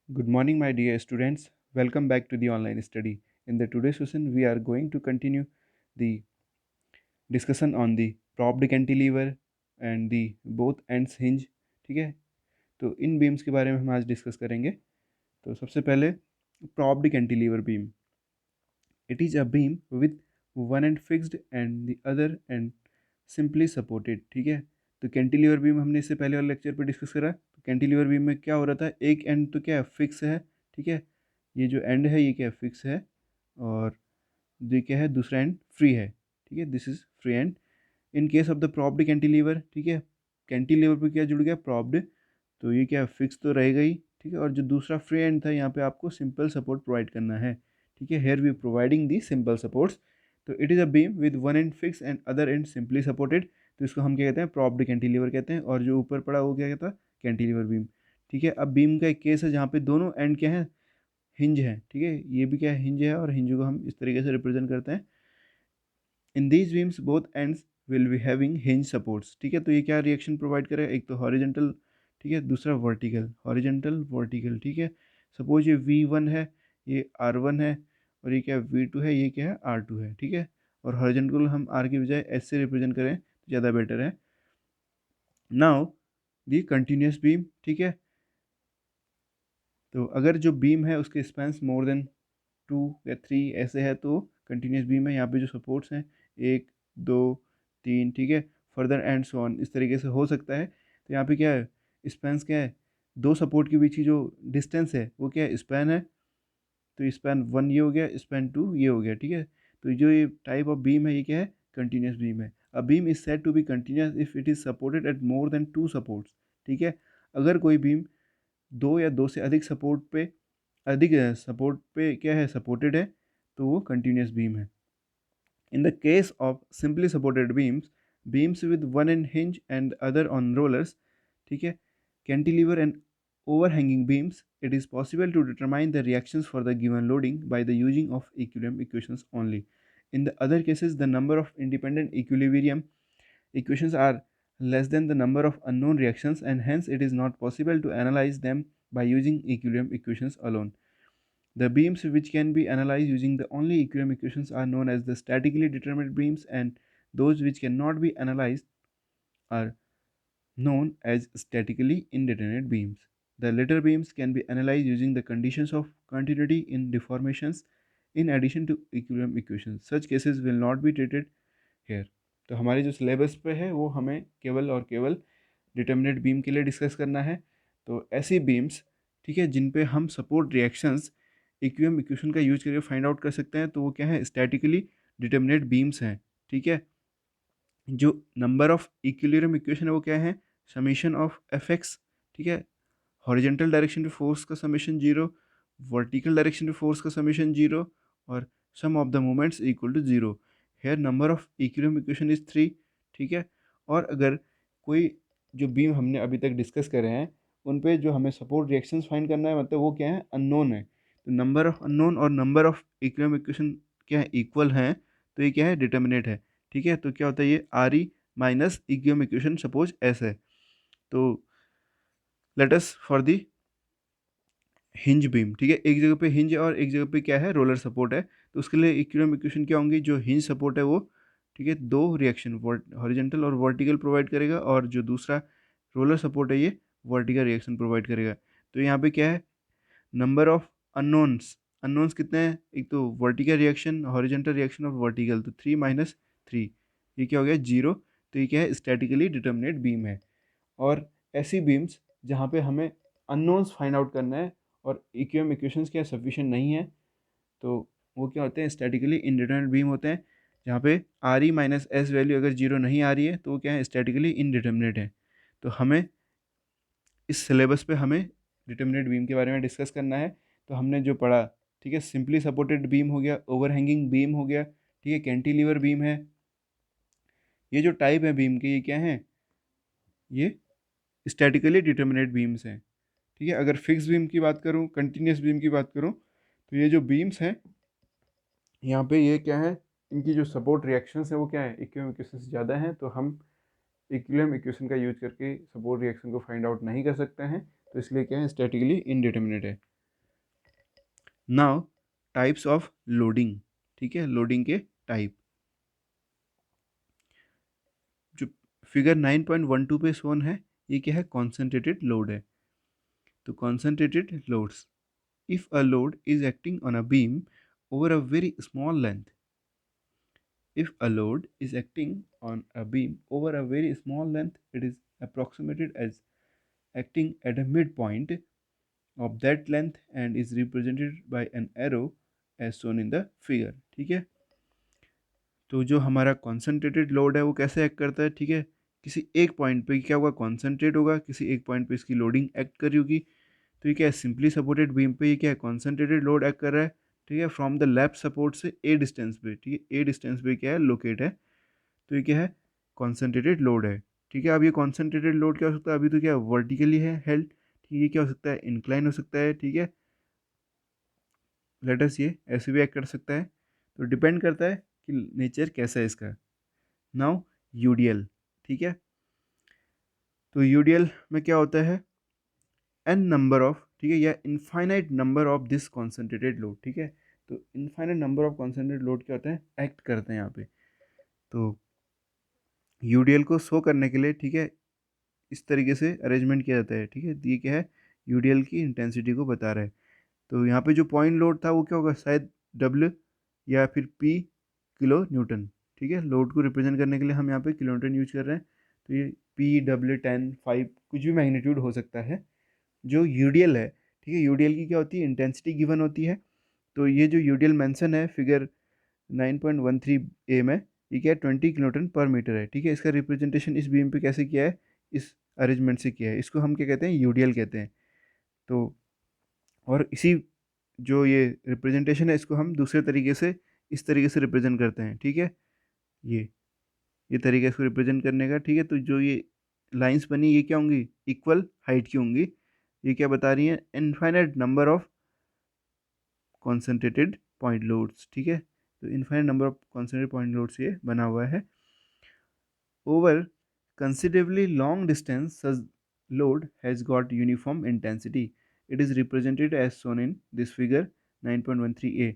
Good morning, my dear students. Welcome back to the online study. In the today's session, we are going to continue the discussion on the propped cantilever and the both ends hinge. ठीक है, तो इन beams के बारे में हम आज discuss करेंगे। तो सबसे पहले propped cantilever beam. It is a beam with one end fixed and the other end simply supported. ठीक है, तो कैंटिलीवर बीम हमने इससे पहले वाले लेक्चर पे डिस्कस करा। तो कैंटिलीवर बीम में क्या हो रहा था, एक एंड तो क्या है, फिक्स है। ठीक है, ये जो एंड है ये क्या है, फिक्स है, और ये क्या है, दूसरा एंड फ्री है। ठीक है, this is free and. In case of the propped cantilever, ठीक है, कैंटिलीवर पे क्या जुड़ गया, प्रॉप्ड, तो ये क्या फिक्स तो रहेगा ही। ठीक है, और जो दूसरा फ्री एंड था यहाँ पे आपको सिंपल सपोर्ट प्रोवाइड करना है। ठीक है, here we providing the simple supports. तो it is a beam with one end fix end other end simply supported. तो इसको हम क्या कहते हैं, प्रॉप्ड कैंटिलीवर कहते हैं। और जो ऊपर पड़ा वो क्या कहता है, कैंटिलीवर बीम। ठीक है, अब बीम का एक केस है जहाँ पे दोनों एंड क्या है, हिंज है। ठीक है, ये भी क्या है, हिंज है, और हिंज को हम इस तरीके से रिप्रेजेंट करते हैं। In these beams both ends will be having hinge supports. ठीक है, तो ये क्या रिएक्शन प्रोवाइड करेगा, एक तो हॉरिजेंटल, ठीक है, दूसरा वर्टिकल, हॉरिजेंटल वर्टिकल। ठीक है, सपोज ये V1 है, ये R1 है, और ये क्या V2 है, ये क्या है R2 है। ठीक है, और हॉरिजेंटल हम R की बजाय S से रिप्रेजेंट करें तो ज़्यादा बेटर है। Now the continuous beam. ठीक है, तो अगर जो बीम है उसके स्पैंस मोर देन 2 या 3 ऐसे है तो कंटिन्यूस बीम है। यहाँ पे जो सपोर्ट्स हैं 1 2 3, ठीक है, फर्दर एंड सो ऑन, इस तरीके से हो सकता है। तो यहाँ पे क्या है, स्पैंस क्या है, दो सपोर्ट के बीच की जो डिस्टेंस है वो क्या है, स्पैन है। तो स्पैन 1 ये हो गया, स्पैन 2 ये हो गया। ठीक है, तो जो ये टाइप ऑफ बीम है ये क्या है, कंटिन्यूस बीम है। A beam is said to be continuous if it is supported at more than 2 supports. ठीक है, अगर कोई बीम दो या दो से अधिक सपोर्ट पे क्या है, सपोर्टेड है, तो वो कंटिन्यूस बीम है। In the case of simply supported beams, beams with one and hinge and other on rollers, ठीक है, cantilever and overhanging beams, it is possible to determine the reactions for the given loading by the using of equilibrium equations only. In the other cases, the number of independent equilibrium equations are less than the number of unknown reactions, and hence it is not possible to analyze them by using equilibrium equations alone. The beams which can be analyzed using the only equilibrium equations are known as the statically determined beams, and those which cannot be analyzed are known as statically indeterminate beams. The latter beams can be analyzed using the conditions of continuity in deformations in addition to equilibrium equations. Such cases will not be treated here. तो हमारे जो syllabus पे है वो हमें केवल और केवल डिटर्मिनेट बीम के लिए डिस्कस करना है। तो ऐसी बीम्स, ठीक है, जिन पे हम सपोर्ट रिएक्शंस इक्विलिब्रियम इक्वेशन का यूज करके फाइंड आउट कर सकते हैं, तो वो क्या है, स्टैटिकली डिटर्मिनेट बीम्स हैं। ठीक है, जो नंबर ऑफ इक्विलिब्रियम इक्वेशन है वो क्या है, समीशन ऑफ एफ एक्स। ठीक है, हॉरिजेंटल डायरेक्शन टू फोर्स का summation 0, vertical direction to force का समीशन 0, और sum of the moments equal to 0। Here number of equilibrium equation is 3। ठीक है, और अगर कोई जो बीम हमने अभी तक डिस्कस करे हैं उन पे जो हमें सपोर्ट रिएक्शंस फाइंड करना है, मतलब वो क्या है, अननोन है। तो नंबर ऑफ अननोन और नंबर ऑफ इक्विलिब्रियम इक्वेशन क्या है, इक्वल हैं, तो ये क्या है, डिटर्मिनेट है। ठीक है, तो क्या होता है, ये R E minus equilibrium equation suppose S है। तो let us for the hinge beam. ठीक है, एक जगह पे हिंज है और एक जगह पे क्या है, रोलर सपोर्ट है। तो उसके लिए इक्विलिब्रियम इक्वेशन क्या होंगी, जो हिंज सपोर्ट है वो, ठीक है, दो रिएक्शन हॉरिजेंटल और वर्टिकल प्रोवाइड करेगा, और जो दूसरा रोलर सपोर्ट है ये वर्टिकल रिएक्शन प्रोवाइड करेगा। तो यहाँ पे क्या है, नंबर ऑफ अननोन्स, अननोन्स कितने हैं, एक तो वर्टिकल रिएक्शन, हॉरिजेंटल रिएक्शन और वर्टिकल, तो 3 - 3, ये क्या हो गया, 0। तो ये क्या है, स्टैटिकली डिटर्मिनेट बीम है। और ऐसी बीम्स जहाँ पे हमें अननोन्स फाइंड आउट करना है और इक्विलिब्रियम इक्वेशंस क्या सफिशिएंट नहीं है, तो वो क्या होते हैं, स्टैटिकली इंडिटरमिनेट बीम होते हैं। जहाँ पे R E minus S value अगर 0 नहीं आ रही है तो वो क्या है, स्टैटिकली इनडिटर्मिनेट है। तो हमें इस सिलेबस पे हमें डिटर्मिनेट बीम के बारे में डिस्कस करना है। तो हमने जो पढ़ा, ठीक है, सिंपली सपोर्टेड बीम हो गया, ओवरहैंगिंग बीम हो गया, ठीक है, कैंटिलीवर बीम है। ये जो टाइप है बीम के, ये क्या है, ये स्टैटिकली डिटर्मिनेट बीम्स हैं। ठीक है, अगर फिक्स बीम की बात करूँ, कंटिन्यूस बीम की बात करूँ, तो ये जो बीम्स हैं यहाँ पे ये क्या है, इनकी जो सपोर्ट रिएक्शंस है वो क्या है, इक्विलिब्रियम इक्वेशन से ज़्यादा हैं। तो हम इक्विलिब्रियम इक्वेशन का यूज करके सपोर्ट रिएक्शन को फाइंड आउट नहीं कर सकते हैं। तो इसलिए क्या है, स्टैटिकली इनडिटर्मिनेट है। नाउ टाइप्स ऑफ लोडिंग, ठीक है, लोडिंग के टाइप जो फिगर 9.12 पे शोन है, ये क्या है, कॉन्सेंट्रेटेड लोड है। तो concentrated loads, if a load is acting on a beam over a very small length, if a load is acting on a beam over a very small length, it is approximated as acting at a midpoint of that length and is represented by an arrow as shown in the figure, ठीक है। तो जो हमारा concentrated load है वो कैसे act करता है, ठीक है, किसी एक पॉइंट पे क्या होगा, कॉन्सेंट्रेट होगा, किसी एक पॉइंट पे इसकी लोडिंग एक्ट कर रही होगी। तो ये क्या है, सिंपली सपोर्टेड बीम पे ये क्या है, कॉन्सेंट्रेटेड लोड एक्ट कर रहा है, ठीक है, फ्रॉम द लेफ्ट सपोर्ट से ए डिस्टेंस पे, ठीक है, ए डिस्टेंस पे क्या है, लोकेट है। तो ये क्या है, कॉन्सेंट्रेटेड लोड है, ठीक है। अब ये कॉन्सेंट्रेटेड लोड क्या हो सकता है, अभी तो क्या वर्टिकली है हेल्ड, ठीक है, ये क्या हो सकता है, इंक्लाइन हो सकता है, ठीक है, लेटस ये ऐसे भी एक्ट कर सकता है। तो डिपेंड करता है कि नेचर कैसा है इसका। नाउ यूडीएल, ठीक है, तो यूडीएल में क्या होता है, एन नंबर ऑफ, ठीक है, या infinite number of this concentrated load, ठीक है। तो infinite number of concentrated load क्या होता है, एक्ट करते हैं यहाँ पे। तो यूडीएल को शो करने के लिए, ठीक है, इस तरीके से अरेंजमेंट किया जाता है, ठीक है। ये क्या है, यूडीएल की इंटेंसिटी को बता रहा है। तो यहाँ पे जो पॉइंट लोड था वो क्या होगा, शायद डब्ल्यू या फिर पी किलो न्यूटन, ठीक है। लोड को रिप्रेजेंट करने के लिए हम यहाँ पे किलो न्यूटन यूज कर रहे हैं। तो ये पी डब्ल्यू 10 5 कुछ भी मैग्नीट्यूड हो सकता है। जो यूडीएल है, ठीक है, यूडीएल की क्या होती है, इंटेंसिटी गिवन होती है। तो ये जो यूडीएल मेंशन है फिगर 9.13 ए में, ये क्या है, 20 किलोन्यूटन पर मीटर है, ठीक है। इसका रिप्रेजेंटेशन इस बीम पे कैसे किया है, इस अरेंजमेंट से किया है, इसको हम क्या कहते हैं, यूडीएल कहते हैं। तो और इसी जो ये रिप्रेजेंटेशन है इसको हम दूसरे तरीके से इस तरीके से रिप्रेजेंट करते हैं, ठीक है। ये ये तरीका इसको रिप्रेजेंट करने का, ठीक है। तो जो ये लाइंस बनी ये क्या होंगी, इक्वल हाइट की होंगी। ये क्या बता रही है, infinite number of concentrated point loads, ठीक है। तो infinite number of concentrated point loads ये बना हुआ है। Over considerably long distance, such load has got uniform intensity. It is represented as shown in this figure 9.13a.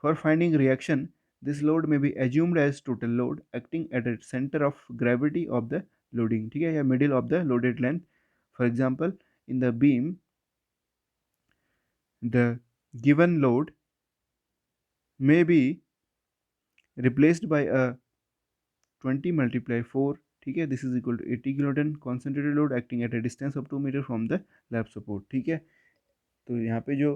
For finding reaction, this load may be assumed as total load acting at a center of gravity of the loading, ठीक है, या middle of the loaded length. For example, in the beam, the given load may be replaced by a 20 multiply 4, ठीक है, this is equal to 80 kilonewton concentrated load acting at a distance of 2 metre from the lab support, ठीक है। तो यहाँ पे जो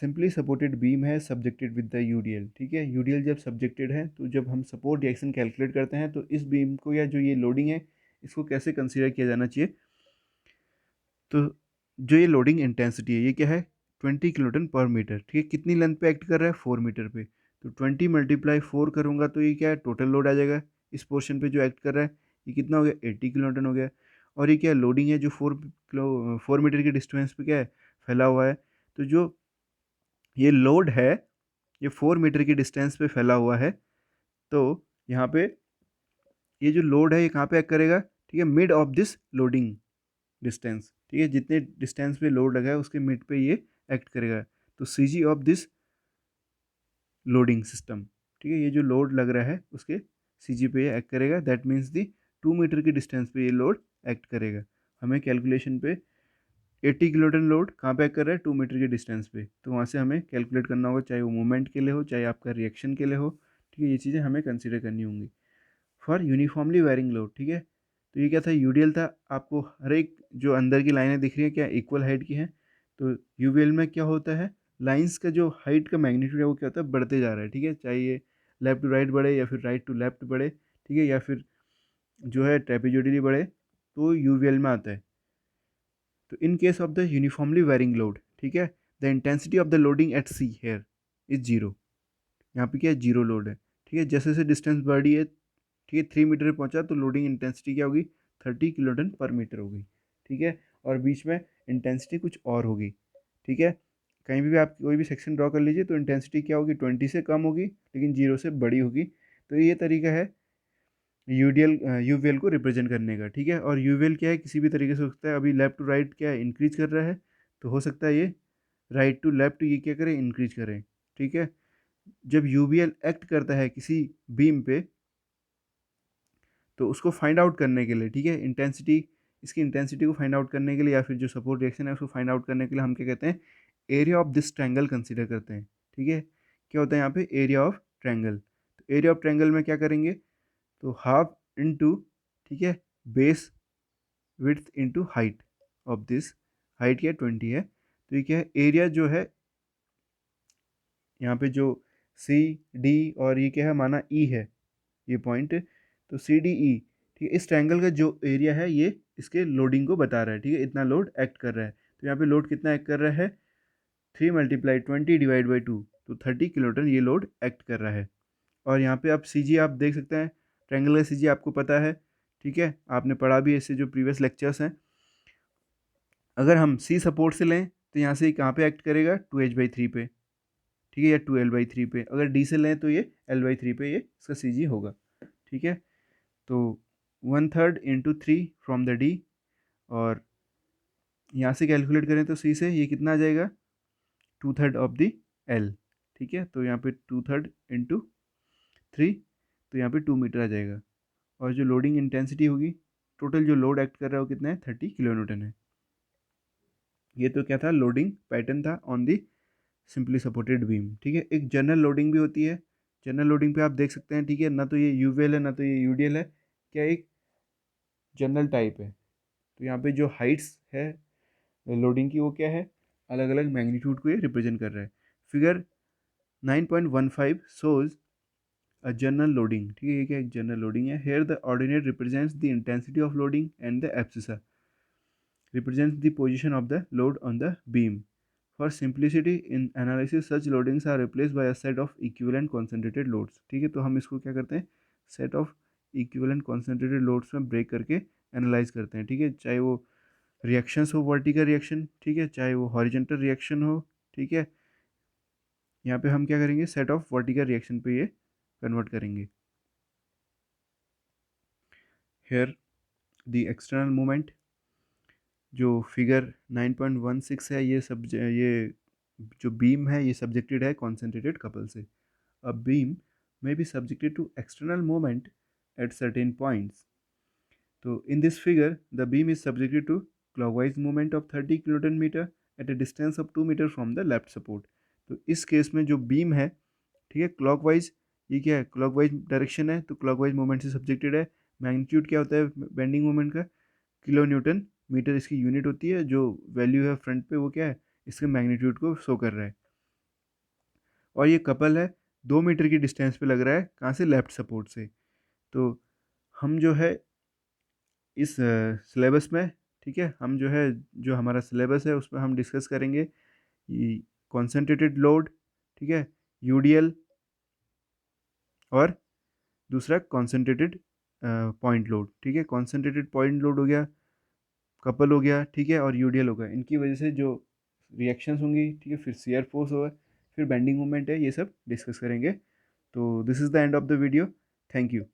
simply supported beam है subjected with the UDL, ठीक है। यूडीएल जब सब्जेक्टेड है तो जब हम सपोर्ट रिएक्शन कैलकुलेट करते हैं तो इस बीम को या जो ये लोडिंग है इसको कैसे कंसीडर किया जाना चाहिए। तो जो ये लोडिंग इंटेंसिटी है ये क्या है, 20 किलोटन पर मीटर, ठीक है। कितनी लेंथ पे एक्ट कर रहा है, 4 मीटर पे। तो 20 मल्टीप्लाई 4 करूँगा तो ये क्या है, टोटल लोड आ जाएगा इस पोर्शन पे जो एक्ट कर रहा है, ये कितना हो गया, 80 किलोटन हो गया। और ये क्या लोडिंग है जो 4 मीटर की डिस्टेंस पे क्या है, फैला हुआ है। तो जो ये लोड है ये 4 मीटर की डिस्टेंस पे फैला हुआ है। तो यहाँ पे ये जो लोड है ये कहाँ पे एक्ट करेगा, ठीक है, mid of this loading distance, ठीक है, जितने डिस्टेंस पे लोड लगा है उसके मिड पे ये एक्ट करेगा। तो सी जी ऑफ दिस लोडिंग सिस्टम, ठीक है, ये जो लोड लग रहा है उसके सी जी पे ये एक्ट करेगा। दैट मीन्स दी 2 मीटर की डिस्टेंस पे ये लोड एक्ट करेगा। हमें कैलकुलेशन पे 80 किलोटन लोड कहाँ पे एक्ट कर रहा है, 2 मीटर की डिस्टेंस पे, तो वहाँ से हमें कैलकुलेट करना होगा, चाहे वो मूवमेंट के लिए हो चाहे आपका रिएक्शन के लिए हो, ठीक है। ये चीज़ें हमें कंसिडर करनी होंगी फॉर यूनिफॉर्मली वेरिंग लोड, ठीक है। तो ये क्या था, यूडीएल था। आपको हर एक जो अंदर की लाइनें दिख रही है क्या इक्वल हाइट की हैं। तो यूवीएल में क्या होता है, लाइंस का जो हाइट का मैग्नीट्यूड है वो क्या होता है, बढ़ते जा रहा है, ठीक है। चाहे ये लेफ्ट टू राइट बढ़े या फिर राइट टू लेफ्ट बढ़े, ठीक है, या फिर जो है ट्रेपेजोइडली बढ़े, तो यूवीएल में आता है। तो in case of the uniformly varying load, ठीक है, the intensity of the loading at C here is zero. यहाँ पे क्या है, जीरो लोड है, ठीक है। जैसे जैसे डिस्टेंस बढ़ी है, ठीक है, 3 मीटर पे पहुंचा तो लोडिंग इंटेंसिटी क्या होगी, 30 किलोटन पर मीटर होगी, ठीक है। और बीच में इंटेंसिटी कुछ और होगी, ठीक है। कहीं भी आप कोई भी सेक्शन ड्रॉ कर लीजिए तो इंटेंसिटी क्या होगी, 20 से कम होगी लेकिन 0 से बड़ी होगी। तो ये तरीका है यूडीएल यूवीएल को रिप्रेजेंट करने का, ठीक है। और यूवीएल क्या है, किसी भी तरीके से हो सकता है, अभी लेफ्ट टू राइट क्या है, इंक्रीज कर रहा है, तो हो सकता है ये राइट टू लेफ्ट ये क्या करें, इंक्रीज करें। ठीक है, जब यूवीएल एक्ट करता है किसी बीम पे तो उसको फाइंड आउट करने के लिए, ठीक है, इंटेंसिटी, इसकी इंटेंसिटी को फाइंड आउट करने के लिए या फिर जो सपोर्ट रिएक्शन है उसको फाइंड आउट करने के लिए हम क्या कहते हैं, area of this triangle consider करते हैं। ठीक है, क्या होता है यहाँ पे, एरिया ऑफ ट्रायंगल। तो एरिया ऑफ ट्रायंगल में क्या करेंगे, तो हाफ इनटू, ठीक है, base width into height of this, height क्या 20 है, तो ये क्या है, एरिया जो है यहाँ पे जो सी डी और ये क्या है माना ई है ये पॉइंट, तो सी डी ई, ठीक है, इस ट्रायंगल का जो एरिया है ये इसके लोडिंग को बता रहा है। ठीक है, इतना लोड एक्ट कर रहा है, तो यहाँ पे लोड कितना एक्ट कर रहा है, 3 × 20/2, तो 30 किलोन्यूटन ये लोड एक्ट कर रहा है। और यहाँ पे आप सी जी आप देख सकते हैं, ट्रायंगल का सी जी आपको पता है, ठीक है, आपने पढ़ा भी इससे जो प्रीवियस लेक्चर्स हैं। अगर हम सी सपोर्ट से लें तो यहाँ से कहाँ पे एक्ट करेगा, 2h/3 पे, ठीक है, या 2l/3 पे। अगर डी से लें तो ये l/3 पे ये इसका सी जी होगा। ठीक है, तो 1/3 × 3 फ्रॉम द डी, और यहाँ से कैलकुलेट करें तो सी से ये कितना आ जाएगा, 2/3 ऑफ द एल। ठीक है, तो यहाँ पे 2/3 × 3, तो यहाँ पे 2 मीटर आ जाएगा। और जो लोडिंग इंटेंसिटी होगी, टोटल जो लोड एक्ट कर रहा है वो कितना है, 30 किलोन्यूटन है। ये तो क्या था, लोडिंग पैटर्न था on the simply supported beam. ठीक है, एक जनरल लोडिंग भी होती है। जनरल लोडिंग पे आप देख सकते हैं, ठीक है, ना तो ये यूवीएल है ना तो ये यूडीएल है, क्या एक जनरल टाइप है। तो यहाँ पे जो हाइट्स है लोडिंग की वो क्या है, अलग अलग मैग्नीट्यूड को ये रिप्रेजेंट कर रहा है। Figure 9.15 shows a general loading। ठीक है, ये क्या एक जनरल लोडिंग है। Here the ordinate represents the intensity of loading and the abscissa represents the position of the load on the beam. For simplicity in analysis, such loadings are replaced by a set of equivalent concentrated loads। ठीक है, तो हम इसको क्या करते हैं, set of equivalent concentrated loads में break करके एनालाइज करते हैं। ठीक है, चाहे वो रिएक्शंस हो, वर्टिकल रिएक्शन, ठीक है, चाहे वो हॉरिजेंटल रिएक्शन हो। ठीक है, यहाँ पे हम क्या करेंगे, सेट ऑफ वर्टिकल रिएक्शन पे ये कन्वर्ट करेंगे। हेयर द एक्सटर्नल मूवमेंट, जो फिगर 9.16 है, ये जो बीम है ये सब्जेक्टेड है कॉन्सेंट्रेटेड कपल से। A beam may be subjected to external movement at certain points। तो in this figure the beam is subjected to clockwise movement of 30 kilonewton metre at a distance of 2 metre from the left support. तो इस case में जो beam है, ठीक है, clockwise, ये क्या है, क्लॉकवाइज डायरेक्शन है तो क्लॉकवाइज मूवमेंट से सब्जेक्टेड है। मैग्नीट्यूड क्या होता है बेंडिंग मूवमेंट का, किलो न्यूटन मीटर इसकी यूनिट होती है। जो वैल्यू है फ्रंट पे वो क्या है, इसके मैग्नीट्यूड को शो कर रहा है। और ये कपल है 2 मीटर की डिस्टेंस पे लग रहा है, कहाँ से, लेफ्ट सपोर्ट से। तो हम जो है इस सिलेबस में, ठीक है, हम जो है जो हमारा सिलेबस है उसमें हम डिस्कस करेंगे कॉन्सेंट्रेटेड लोड, ठीक है, यूडीएल, और दूसरा कॉन्सेंट्रेटेड पॉइंट लोड। ठीक है, कॉन्सेंट्रेटेड पॉइंट लोड हो गया, कपल हो गया, ठीक है, और यूडीएल हो गया। इनकी वजह से जो रिएक्शंस होंगी, ठीक है, फिर शियर फोर्स होगा, फिर बेंडिंग मोमेंट है, ये सब डिस्कस करेंगे। तो this is the end of the video. Thank you.